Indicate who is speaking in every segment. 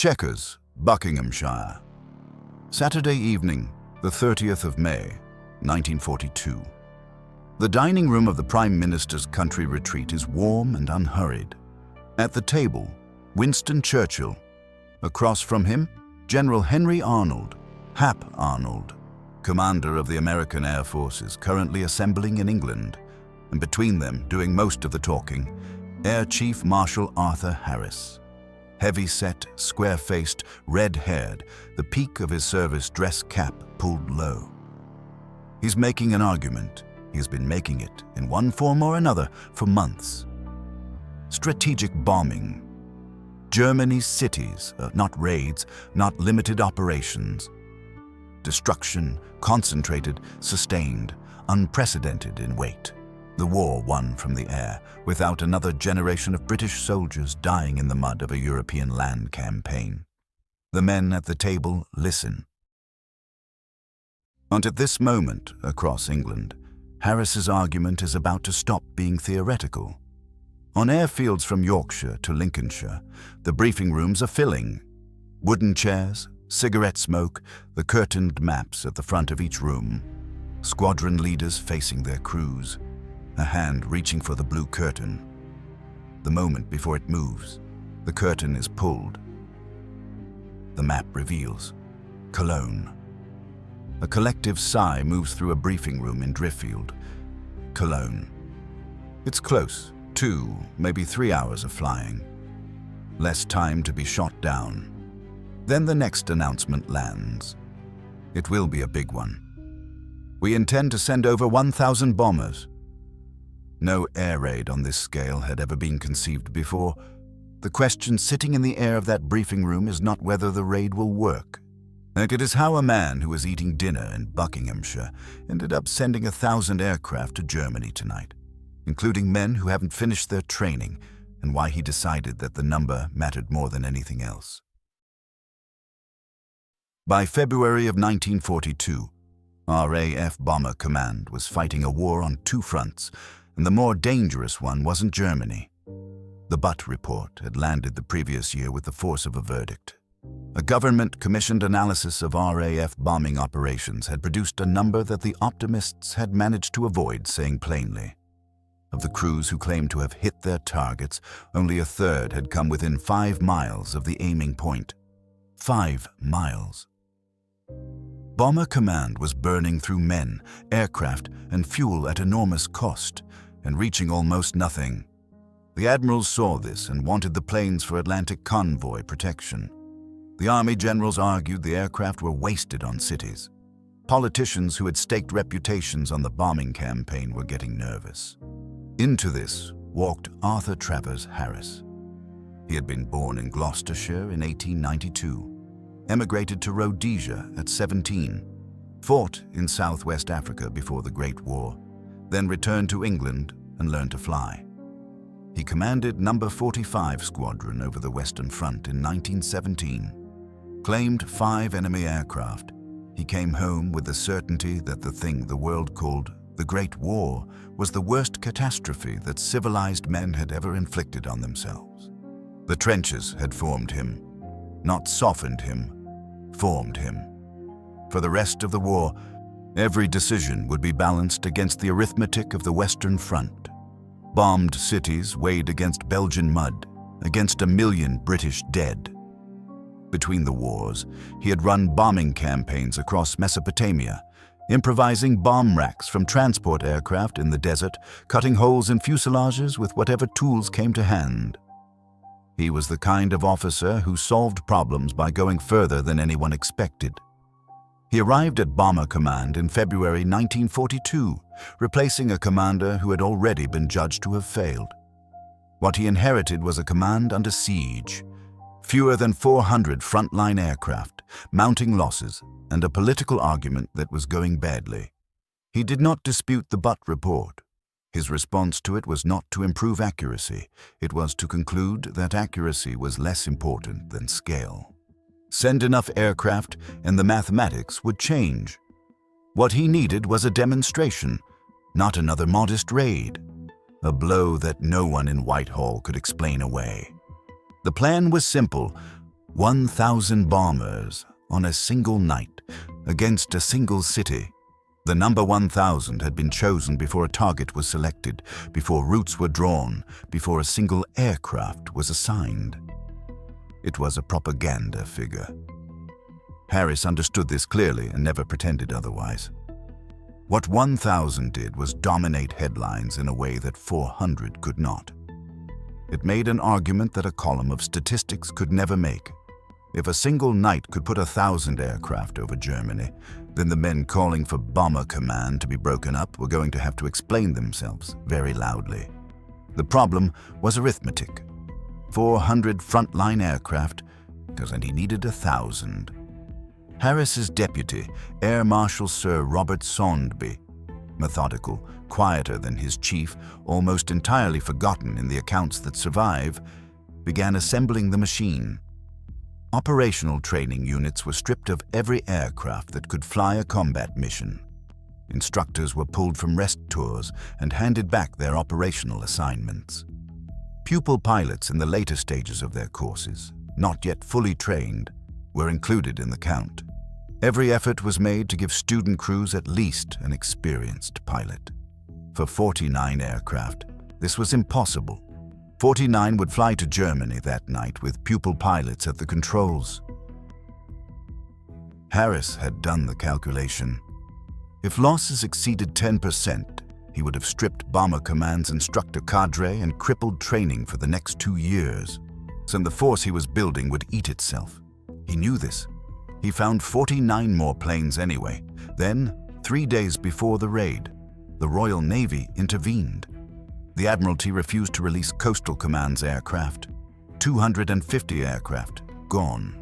Speaker 1: Chequers, Buckinghamshire. Saturday evening, the 30th of May, 1942. The dining room of the Prime Minister's country retreat is warm and unhurried. At the table, Winston Churchill. Across from him, General Henry Arnold, Hap Arnold, commander of the American Air Forces, currently assembling in England, and between them, doing most of the talking, Air Chief Marshal Arthur Harris. Heavy-set, square-faced, red-haired, the peak of his service dress cap pulled low. He's making an argument. He has been making it, in one form or another, for months. Strategic bombing. Germany's cities, not raids, not limited operations. Destruction, concentrated, sustained, unprecedented in weight. The war won from the air, without another generation of British soldiers dying in the mud of a European land campaign. The men at the table listen. And at this moment, across England, Harris's argument is about to stop being theoretical. On airfields from Yorkshire to Lincolnshire, the briefing rooms are filling. Wooden chairs, cigarette smoke, the curtained maps at the front of each room. Squadron leaders facing their crews. A hand reaching for the blue curtain. The moment before it moves, the curtain is pulled. The map reveals Cologne. A collective sigh moves through a briefing room in Driffield. Cologne. It's close, 2, maybe 3 hours of flying. Less time to be shot down. Then the next announcement lands. It will be a big one. We intend to send over 1,000 bombers. No air raid on this scale had ever been conceived before. The question sitting in the air of that briefing room is not whether the raid will work. It is how a man who was eating dinner in Buckinghamshire ended up sending 1,000 aircraft to Germany tonight, including men who haven't finished their training, and why he decided that the number mattered more than anything else. By February of 1942, RAF Bomber Command was fighting a war on 2 fronts, and the more dangerous one wasn't Germany. The Butt report had landed the previous year with the force of a verdict. A government-commissioned analysis of RAF bombing operations had produced a number that the optimists had managed to avoid saying plainly. Of the crews who claimed to have hit their targets, only a third had come within 5 miles of the aiming point. 5 miles. Bomber Command was burning through men, aircraft, and fuel at enormous cost, and reaching almost nothing. The admirals saw this and wanted the planes for Atlantic convoy protection. The army generals argued the aircraft were wasted on cities. Politicians who had staked reputations on the bombing campaign were getting nervous. Into this walked Arthur Travers Harris. He had been born in Gloucestershire in 1892, emigrated to Rhodesia at 17, fought in Southwest Africa before the Great War, then returned to England and learned to fly. He commanded No. 45 Squadron over the Western Front in 1917, claimed 5 enemy aircraft. He came home with the certainty that the thing the world called the Great War was the worst catastrophe that civilized men had ever inflicted on themselves. The trenches had formed him, not softened him, formed him. For the rest of the war, every decision would be balanced against the arithmetic of the Western Front. Bombed cities weighed against Belgian mud, against 1 million British dead. Between the wars, he had run bombing campaigns across Mesopotamia, improvising bomb racks from transport aircraft in the desert, cutting holes in fuselages with whatever tools came to hand. He was the kind of officer who solved problems by going further than anyone expected. He arrived at Bomber Command in February 1942, replacing a commander who had already been judged to have failed. What he inherited was a command under siege, fewer than 400 frontline aircraft, mounting losses, and a political argument that was going badly. He did not dispute the Butt report. His response to it was not to improve accuracy. It was to conclude that accuracy was less important than scale. Send enough aircraft and the mathematics would change. What he needed was a demonstration, not another modest raid. A blow that no one in Whitehall could explain away. The plan was simple: 1,000 bombers on a single night against a single city. The number 1,000 had been chosen before a target was selected, before routes were drawn, before a single aircraft was assigned. It was a propaganda figure. Harris understood this clearly and never pretended otherwise. What 1,000 did was dominate headlines in a way that 400 could not. It made an argument that a column of statistics could never make. If a single night could put 1,000 aircraft over Germany, then the men calling for Bomber Command to be broken up were going to have to explain themselves very loudly. The problem was arithmetic. 400 frontline aircraft, and he needed 1,000. Harris's deputy, Air Marshal Sir Robert Sondby, methodical, quieter than his chief, almost entirely forgotten in the accounts that survive, began assembling the machine. Operational training units were stripped of every aircraft that could fly a combat mission. Instructors were pulled from rest tours and handed back their operational assignments. Pupil pilots in the later stages of their courses, not yet fully trained, were included in the count. Every effort was made to give student crews at least an experienced pilot. For 49 aircraft, this was impossible. 49 would fly to Germany that night with pupil pilots at the controls. Harris had done the calculation. If losses exceeded 10%, he would have stripped Bomber Command's instructor cadre and crippled training for the next 2 years. So the force he was building would eat itself. He knew this. He found 49 more planes anyway. Then, 3 days before the raid, the Royal Navy intervened. The Admiralty refused to release Coastal Command's aircraft. 250 aircraft gone.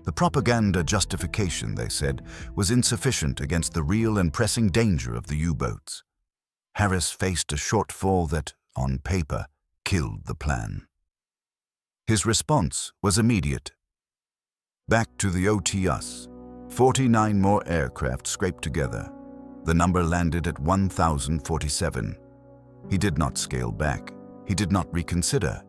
Speaker 1: The propaganda justification, they said, was insufficient against the real and pressing danger of the U-boats. Harris faced a shortfall that, on paper, killed the plan. His response was immediate. Back to the OTS. 49 more aircraft scraped together. The number landed at 1,047. He did not scale back. He did not reconsider.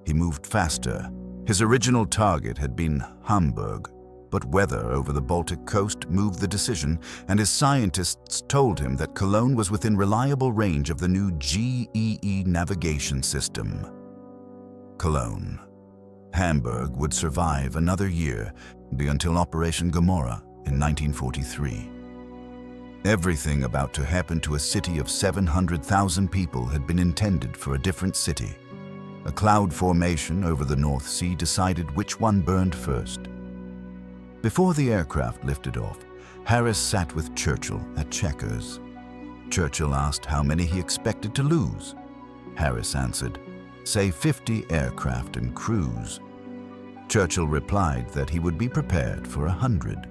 Speaker 1: He moved faster. His original target had been Hamburg, but weather over the Baltic coast moved the decision, and his scientists told him that Cologne was within reliable range of the new GEE navigation system. Cologne. Hamburg would survive another year, until Operation Gomorrah in 1943. Everything about to happen to a city of 700,000 people had been intended for a different city. A cloud formation over the North Sea decided which one burned first. Before the aircraft lifted off, Harris sat with Churchill at Chequers. Churchill asked how many he expected to lose. Harris answered, "Say 50 aircraft and crews." Churchill replied that he would be prepared for 100.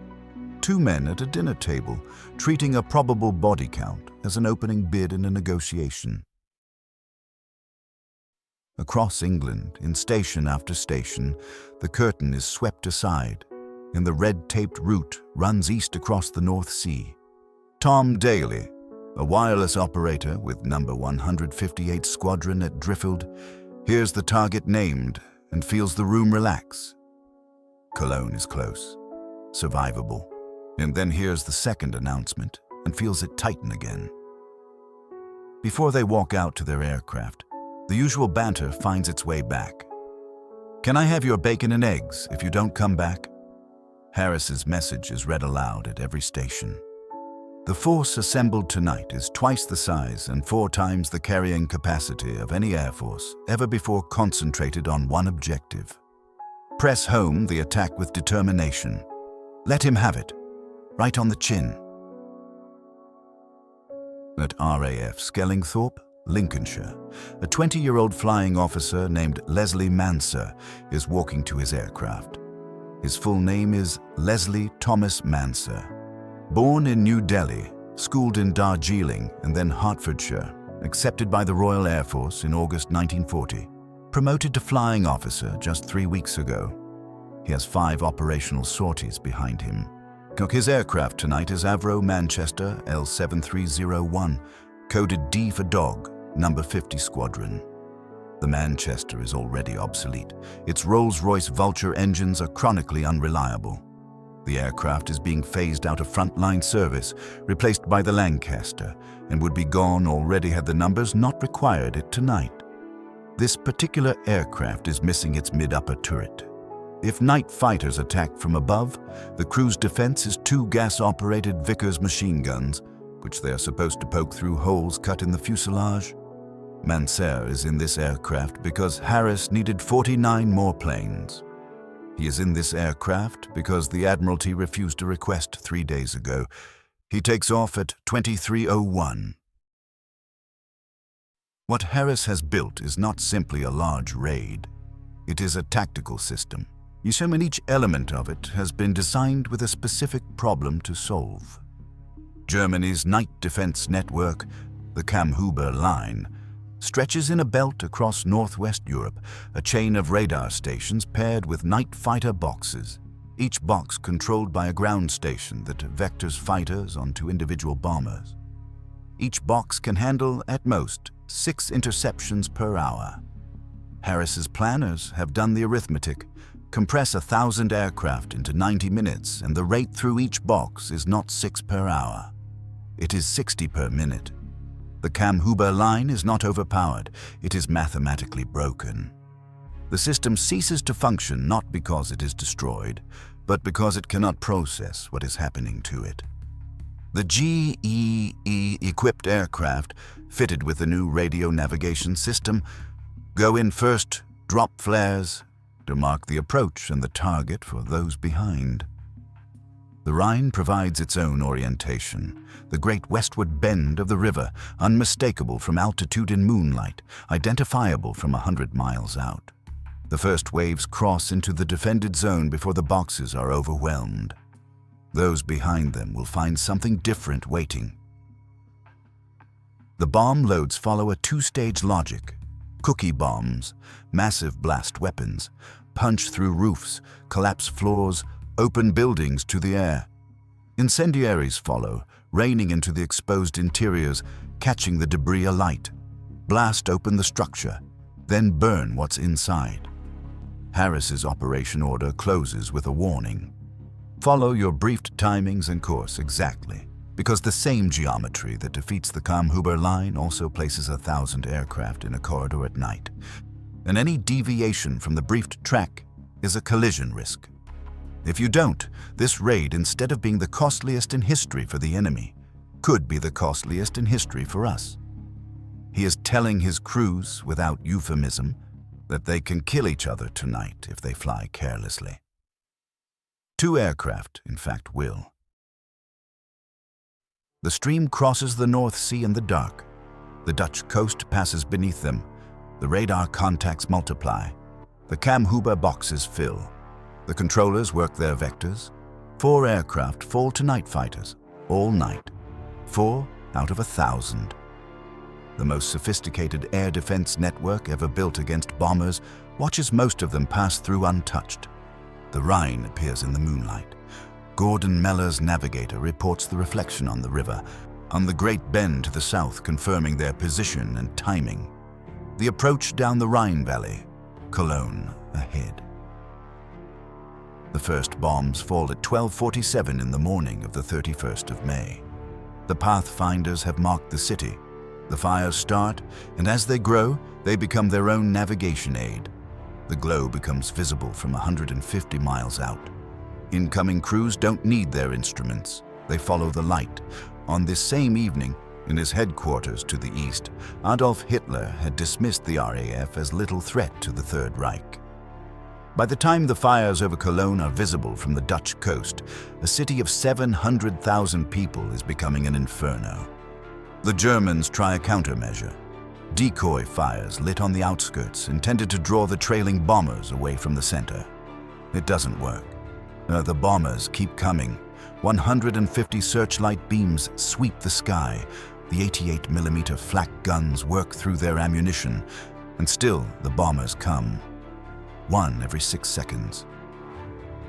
Speaker 1: 2 men at a dinner table, treating a probable body count as an opening bid in a negotiation. Across England, in station after station, the curtain is swept aside, and the red-taped route runs east across the North Sea. Tom Daly, a wireless operator with number 158 Squadron at Driffield, hears the target named and feels the room relax. Cologne is close, survivable, and then hears the second announcement and feels it tighten again. Before they walk out to their aircraft, the usual banter finds its way back. "Can I have your bacon and eggs if you don't come back?" Harris's message is read aloud at every station. The force assembled tonight is twice the size and 4 times the carrying capacity of any air force ever before concentrated on one objective. Press home the attack with determination. Let him have it, right on the chin. At RAF Skellingthorpe, Lincolnshire, a 20-year-old flying officer named Leslie Manser is walking to his aircraft. His full name is Leslie Thomas Manser. Born in New Delhi, schooled in Darjeeling and then Hertfordshire, accepted by the Royal Air Force in August 1940, promoted to flying officer just 3 weeks ago. He has 5 operational sorties behind him. His aircraft tonight is Avro Manchester L7301, coded D for Dog, number 50 Squadron. The Manchester is already obsolete. Its Rolls-Royce Vulture engines are chronically unreliable. The aircraft is being phased out of frontline service, replaced by the Lancaster, and would be gone already had the numbers not required it tonight. This particular aircraft is missing its mid-upper turret. If night fighters attack from above, the crew's defense is 2 gas-operated Vickers machine guns, which they are supposed to poke through holes cut in the fuselage. Manser is in this aircraft because Harris needed 49 more planes. He is in this aircraft because the Admiralty refused a request 3 days ago. He takes off at 23:01. What Harris has built is not simply a large raid. It is a tactical system. And each element of it has been designed with a specific problem to solve. Germany's night defense network, the Kammhuber Line, stretches in a belt across northwest Europe, a chain of radar stations paired with night fighter boxes, each box controlled by a ground station that vectors fighters onto individual bombers. Each box can handle, at most, 6 interceptions per hour. Harris's planners have done the arithmetic. Compress 1,000 aircraft into 90 minutes, and the rate through each box is not 6 per hour. It is 60 per minute. The Kammhuber Line is not overpowered, it is mathematically broken. The system ceases to function not because it is destroyed, but because it cannot process what is happening to it. The GEE-equipped aircraft, fitted with the new radio navigation system, go in first, drop flares, to mark the approach and the target for those behind. The Rhine provides its own orientation, the great westward bend of the river, unmistakable from altitude in moonlight, identifiable from 100 miles out. The first waves cross into the defended zone before the boxes are overwhelmed. Those behind them will find something different waiting. The bomb loads follow a 2-stage logic. Cookie bombs, massive blast weapons, punch through roofs, collapse floors, open buildings to the air. Incendiaries follow, raining into the exposed interiors, catching the debris alight. Blast open the structure, then burn what's inside. Harris's operation order closes with a warning. Follow your briefed timings and course exactly, because the same geometry that defeats the Kammhuber Line also places 1,000 aircraft in a corridor at night. And any deviation from the briefed track is a collision risk. If you don't, this raid, instead of being the costliest in history for the enemy, could be the costliest in history for us. He is telling his crews, without euphemism, that they can kill each other tonight if they fly carelessly. 2 aircraft, in fact, will. The stream crosses the North Sea in the dark. The Dutch coast passes beneath them. The radar contacts multiply. The Kammhuber boxes fill. The controllers work their vectors. 4 aircraft fall to night fighters, all night. 4 out of 1,000. The most sophisticated air defense network ever built against bombers watches most of them pass through untouched. The Rhine appears in the moonlight. Gordon Meller's navigator reports the reflection on the river, on the great bend to the south confirming their position and timing. The approach down the Rhine Valley, Cologne ahead. The first bombs fall at 12:47 in the morning of the 31st of May. The pathfinders have marked the city. The fires start, and as they grow, they become their own navigation aid. The glow becomes visible from 150 miles out. Incoming crews don't need their instruments. They follow the light. On this same evening, in his headquarters to the east, Adolf Hitler had dismissed the RAF as little threat to the Third Reich. By the time the fires over Cologne are visible from the Dutch coast, a city of 700,000 people is becoming an inferno. The Germans try a countermeasure. Decoy fires lit on the outskirts, intended to draw the trailing bombers away from the center. It doesn't work. The bombers keep coming. 150 searchlight beams sweep the sky. The 88mm flak guns work through their ammunition, and still the bombers come. 1 every 6 seconds.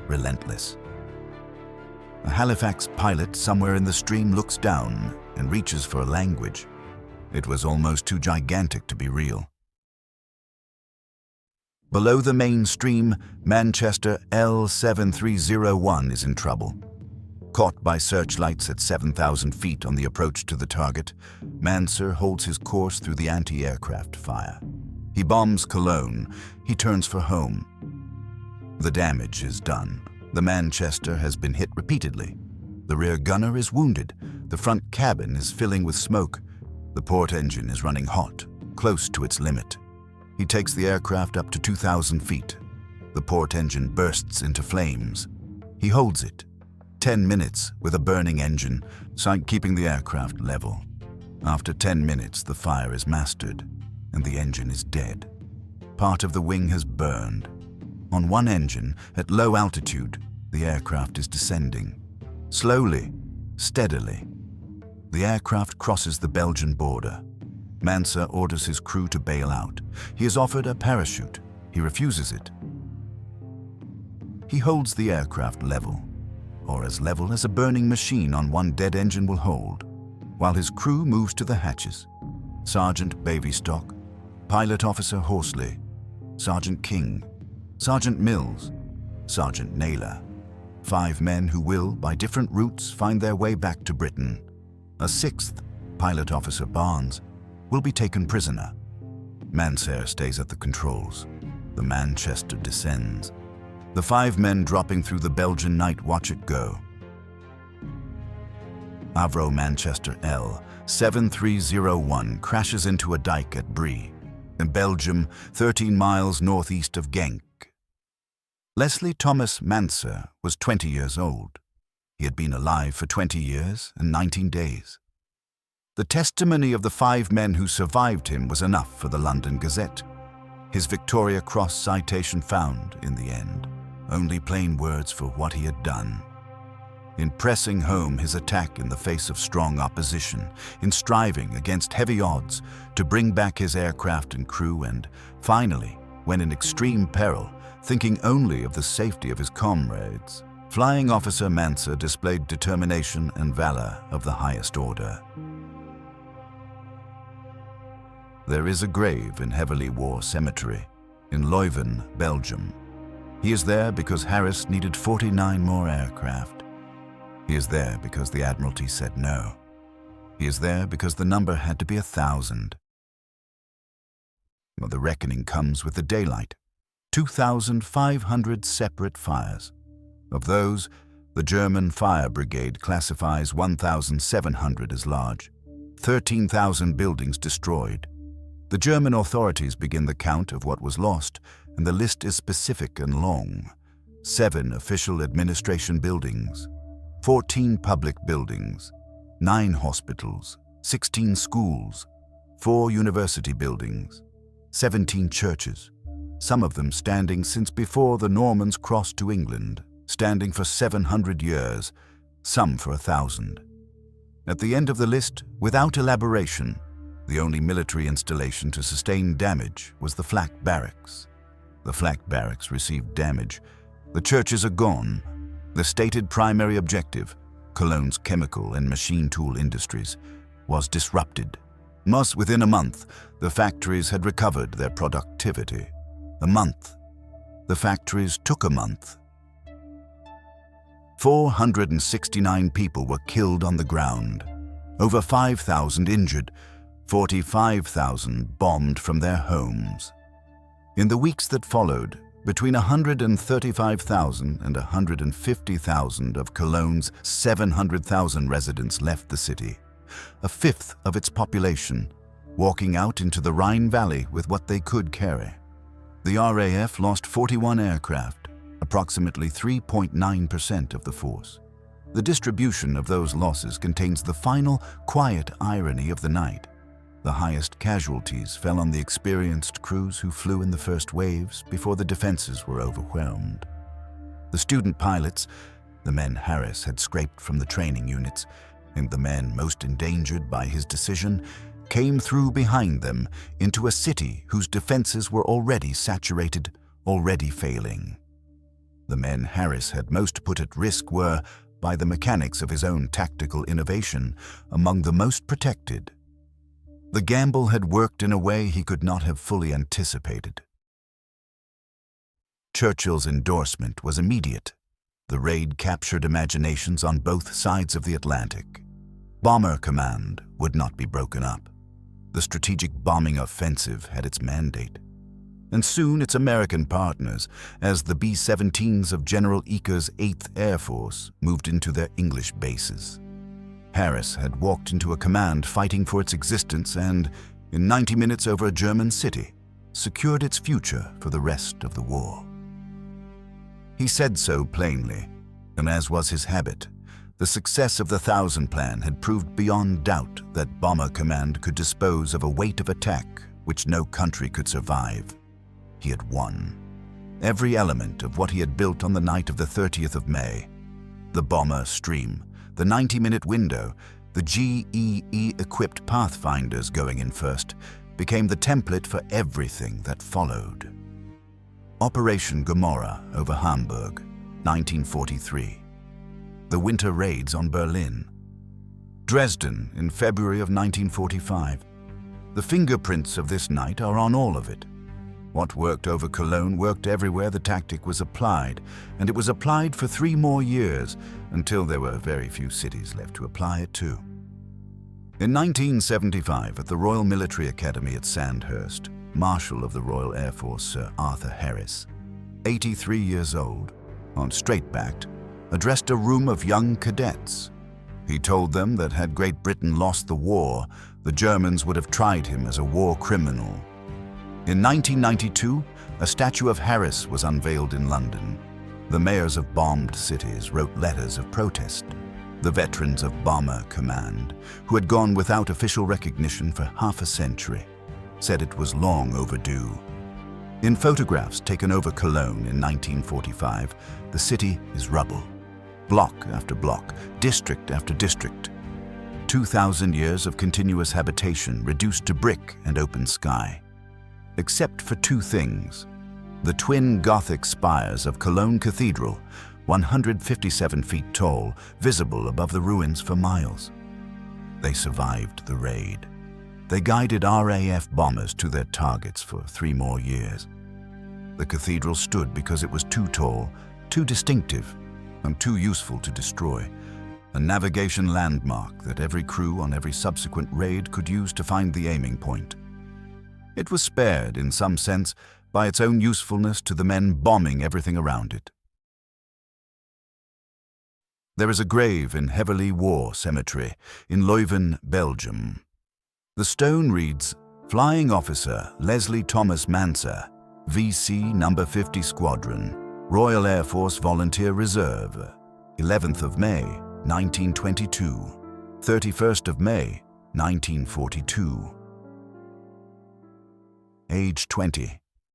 Speaker 1: Relentless. A Halifax pilot somewhere in the stream looks down and reaches for a language. It was almost too gigantic to be real. Below the main stream, Manchester L7301 is in trouble. Caught by searchlights at 7,000 feet on the approach to the target, Manser holds his course through the anti-aircraft fire. He bombs Cologne. He turns for home. The damage is done. The Manchester has been hit repeatedly. The rear gunner is wounded. The front cabin is filling with smoke. The port engine is running hot, close to its limit. He takes the aircraft up to 2,000 feet. The port engine bursts into flames. He holds it. 10 minutes with a burning engine, keeping the aircraft level. After 10 minutes, the fire is mastered, and the engine is dead. Part of the wing has burned. On one engine, at low altitude, the aircraft is descending. Slowly, steadily. The aircraft crosses the Belgian border. Manser orders his crew to bail out. He is offered a parachute. He refuses it. He holds the aircraft level, or as level as a burning machine on one dead engine will hold, while his crew moves to the hatches. Sergeant Bavistock, Pilot Officer Horsley, Sergeant King, Sergeant Mills, Sergeant Naylor. 5 men who will, by different routes, find their way back to Britain. A 6th, Pilot Officer Barnes, will be taken prisoner. Manser stays at the controls. The Manchester descends. The 5 men dropping through the Belgian night watch it go. Avro Manchester L7301 crashes into a dike at Brie, in Belgium, 13 miles northeast of Genk. Leslie Thomas Manser was 20 years old. He had been alive for 20 years and 19 days. The testimony of the 5 men who survived him was enough for the London Gazette. His Victoria Cross citation found, in the end, only plain words for what he had done. In pressing home his attack in the face of strong opposition, in striving against heavy odds to bring back his aircraft and crew, and finally, when in extreme peril, thinking only of the safety of his comrades, Flying Officer Manser displayed determination and valor of the highest order. There is a grave in Heavily War Cemetery in Leuven, Belgium. He is there because Harris needed 49 more aircraft. He is there because the Admiralty said no. He is there because the number had to be 1,000. Well, the reckoning comes with the daylight. 2,500 separate fires. Of those, the German Fire Brigade classifies 1,700 as large. 13,000 buildings destroyed. The German authorities begin the count of what was lost, and the list is specific and long. 7 official administration buildings, 14 public buildings, 9 hospitals, 16 schools, 4 university buildings, 17 churches, some of them standing since before the Normans crossed to England, standing for 700 years, some for 1,000. At the end of the list, without elaboration, the only military installation to sustain damage was the Flak Barracks. The Flak Barracks received damage. The churches are gone. The stated primary objective, Cologne's chemical and machine tool industries, was disrupted. Thus, within a month, the factories had recovered their productivity. A month. The factories took a month. 469 people were killed on the ground, over 5,000 injured, 45,000 bombed from their homes. In the weeks that followed, between 135,000 and 150,000 of Cologne's 700,000 residents left the city, a fifth of its population, walking out into the Rhine Valley with what they could carry. The RAF lost 41 aircraft, approximately 3.9% of the force. The distribution of those losses contains the final, quiet irony of the night. The highest casualties fell on the experienced crews who flew in the first waves before the defenses were overwhelmed. The student pilots, the men Harris had scraped from the training units, and the men most endangered by his decision, came through behind them into a city whose defenses were already saturated, already failing. The men Harris had most put at risk were, by the mechanics of his own tactical innovation, among the most protected. The gamble had worked in a way he could not have fully anticipated. Churchill's endorsement was immediate. The raid captured imaginations on both sides of the Atlantic. Bomber Command would not be broken up. The strategic bombing offensive had its mandate. And soon its American partners, as the B-17s of General Eaker's 8th Air Force, moved into their English bases. Harris had walked into a command fighting for its existence and, in 90 minutes over a German city, secured its future for the rest of the war. He said so plainly, and as was his habit, the success of the Thousand Plan had proved beyond doubt that Bomber Command could dispose of a weight of attack which no country could survive. He had won. Every element of what he had built on the night of the 30th of May, the bomber stream, the 90-minute window, the GEE-equipped pathfinders going in first, became the template for everything that followed. Operation Gomorrah over Hamburg, 1943. The winter raids on Berlin. Dresden in February of 1945. The fingerprints of this night are on all of it. What worked over Cologne worked everywhere the tactic was applied, and it was applied for 3 more years, until there were very few cities left to apply it to. In 1975, at the Royal Military Academy at Sandhurst, Marshal of the Royal Air Force Sir Arthur Harris, 83 years old, on straight-backed, addressed a room of young cadets. He told them that had Great Britain lost the war, the Germans would have tried him as a war criminal. In 1992, a statue of Harris was unveiled in London. The mayors of bombed cities wrote letters of protest. The veterans of Bomber Command, who had gone without official recognition for half a century, said it was long overdue. In photographs taken over Cologne in 1945, the city is rubble. Block after block, district after district. 2,000 years of continuous habitation reduced to brick and open sky. Except for 2 things. The twin Gothic spires of Cologne Cathedral, 157 feet tall, visible above the ruins for miles. They survived the raid. They guided RAF bombers to their targets for 3 more years. The cathedral stood because it was too tall, too distinctive, and too useful to destroy. A navigation landmark that every crew on every subsequent raid could use to find the aiming point. It was spared, in some sense, by its own usefulness to the men bombing everything around it. There is a grave in Heverlee War Cemetery in Leuven, Belgium. The stone reads, Flying Officer Leslie Thomas Manser, VC No. 50 Squadron, Royal Air Force Volunteer Reserve, 11th of May, 1922, 31st of May, 1942. Age 20.